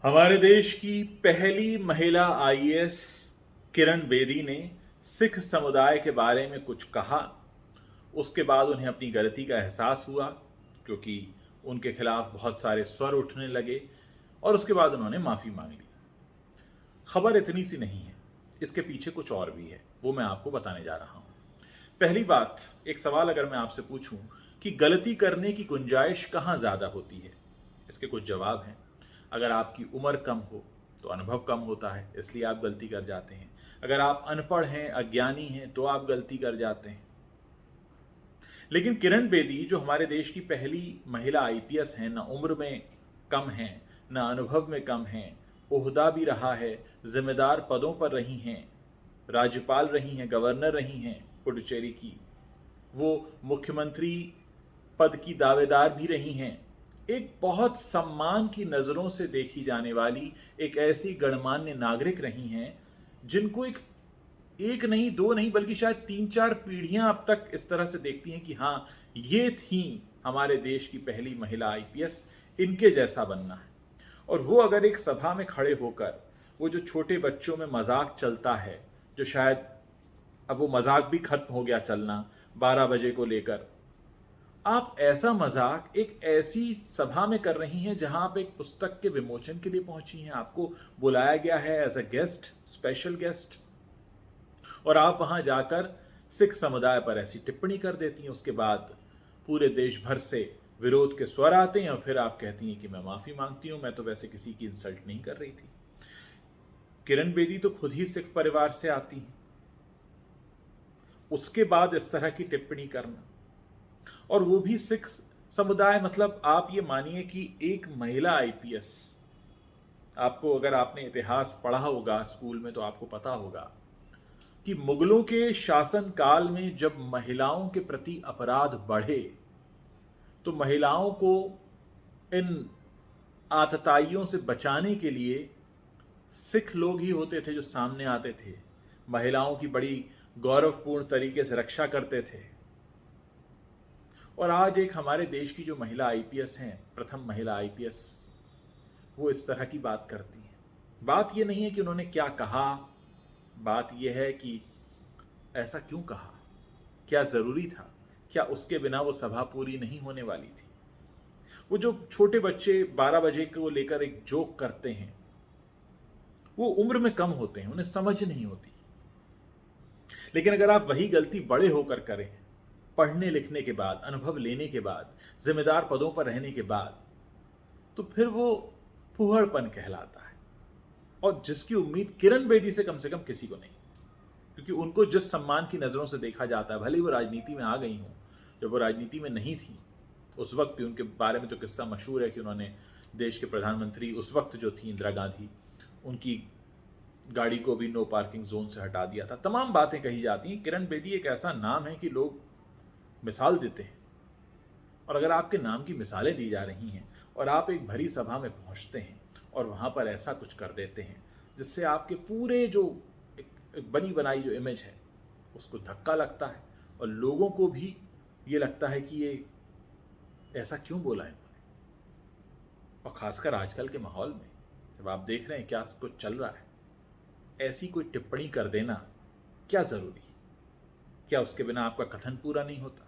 हमारे देश की पहली महिला आईएएस किरण बेदी ने सिख समुदाय के बारे में कुछ कहा। उसके बाद उन्हें अपनी गलती का एहसास हुआ, क्योंकि उनके खिलाफ बहुत सारे स्वर उठने लगे और उसके बाद उन्होंने माफ़ी मांग ली। खबर इतनी सी नहीं है, इसके पीछे कुछ और भी है, वो मैं आपको बताने जा रहा हूँ। पहली बात, एक सवाल अगर मैं आपसे पूछूं कि गलती करने की गुंजाइश कहाँ ज़्यादा होती है, इसके कुछ जवाब हैं। अगर आपकी उम्र कम हो तो अनुभव कम होता है, इसलिए आप गलती कर जाते हैं। अगर आप अनपढ़ हैं, अज्ञानी हैं, तो आप गलती कर जाते हैं। लेकिन किरण बेदी, जो हमारे देश की पहली महिला आईपीएस हैं, ना उम्र में कम हैं, ना अनुभव में कम हैं, ओहदा भी रहा है, जिम्मेदार पदों पर रही हैं, राज्यपाल रही हैं, गवर्नर रही हैं पुडुचेरी की, वो मुख्यमंत्री पद की दावेदार भी रही हैं। एक बहुत सम्मान की नज़रों से देखी जाने वाली एक ऐसी गणमान्य नागरिक रही हैं जिनको एक नहीं, दो नहीं, बल्कि शायद 3-4 पीढ़ियां अब तक इस तरह से देखती हैं कि हाँ, ये थी हमारे देश की पहली महिला आईपीएस, इनके जैसा बनना है। और वो अगर एक सभा में खड़े होकर वो जो छोटे बच्चों में मजाक चलता है, जो शायद अब वो मजाक भी खत्म हो गया चलना 12 बजे को लेकर, आप ऐसा मजाक एक ऐसी सभा में कर रही हैं जहां आप एक पुस्तक के विमोचन के लिए पहुंची हैं, आपको बुलाया गया है as a guest, special guest, और आप वहां जाकर सिख समुदाय पर ऐसी टिप्पणी कर देती हैं। उसके बाद पूरे देश भर से विरोध के स्वर आते हैं और फिर आप कहती हैं कि मैं माफी मांगती हूं, मैं तो वैसे किसी की इंसल्ट नहीं कर रही थी। किरण बेदी तो खुद ही सिख परिवार से आती हैं, उसके बाद इस तरह की टिप्पणी करना, और वो भी सिख समुदाय, मतलब आप ये मानिए कि एक महिला आईपीएस, आपको अगर आपने इतिहास पढ़ा होगा स्कूल में तो आपको पता होगा कि मुगलों के शासन काल में जब महिलाओं के प्रति अपराध बढ़े तो महिलाओं को इन आतताइयों से बचाने के लिए सिख लोग ही होते थे जो सामने आते थे, महिलाओं की बड़ी गौरवपूर्ण तरीके से रक्षा करते थे। और आज एक हमारे देश की जो महिला आईपीएस हैं, प्रथम महिला आईपीएस, वो इस तरह की बात करती हैं। बात ये नहीं है कि उन्होंने क्या कहा, बात यह है कि ऐसा क्यों कहा, क्या ज़रूरी था, क्या उसके बिना वो सभा पूरी नहीं होने वाली थी। वो जो छोटे बच्चे 12 बजे को लेकर एक जोक करते हैं, वो उम्र में कम होते हैं, उन्हें समझ नहीं होती। लेकिन अगर आप वही गलती बड़े होकर करें, पढ़ने लिखने के बाद, अनुभव लेने के बाद, जिम्मेदार पदों पर रहने के बाद, तो फिर वो फूहड़पन कहलाता है। और जिसकी उम्मीद किरण बेदी से कम किसी को नहीं, क्योंकि उनको जिस सम्मान की नज़रों से देखा जाता है, भले ही वो राजनीति में आ गई हों, जब वो राजनीति में नहीं थी उस वक्त भी उनके बारे में तो किस्सा मशहूर है कि उन्होंने देश के प्रधानमंत्री उस वक्त जो थी इंदिरा गांधी, उनकी गाड़ी को भी नो पार्किंग जोन से हटा दिया था। तमाम बातें कही जाती हैं। किरण बेदी एक ऐसा नाम है कि लोग मिसाल देते हैं, और अगर आपके नाम की मिसालें दी जा रही हैं और आप एक भरी सभा में पहुंचते हैं और वहाँ पर ऐसा कुछ कर देते हैं जिससे आपके पूरे जो एक बनी बनाई जो इमेज है उसको धक्का लगता है, और लोगों को भी ये लगता है कि ये ऐसा क्यों बोला इन्होंने। और ख़ासकर आजकल के माहौल में जब आप देख रहे हैं क्या कुछ चल रहा है, ऐसी कोई टिप्पणी कर देना क्या ज़रूरी, क्या उसके बिना आपका कथन पूरा नहीं होता।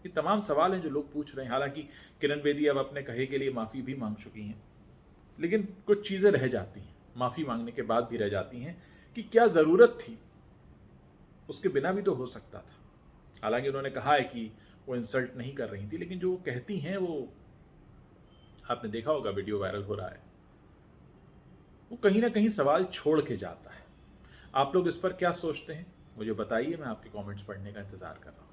ये तमाम सवाल हैं जो लोग पूछ रहे हैं। हालांकि किरण बेदी अब अपने कहे के लिए माफ़ी भी मांग चुकी हैं, लेकिन कुछ चीज़ें रह जाती हैं, माफ़ी मांगने के बाद भी रह जाती हैं कि क्या ज़रूरत थी, उसके बिना भी तो हो सकता था। हालांकि उन्होंने कहा है कि वो इंसल्ट नहीं कर रही थी, लेकिन जो वो कहती हैं, वो आपने देखा होगा, वीडियो वायरल हो रहा है, वो कहीं ना कहीं सवाल छोड़ के जाता है। आप लोग इस पर क्या सोचते हैं मुझे बताइए, मैं आपके कमेंट्स पढ़ने का इंतज़ार कर रहा हूँ।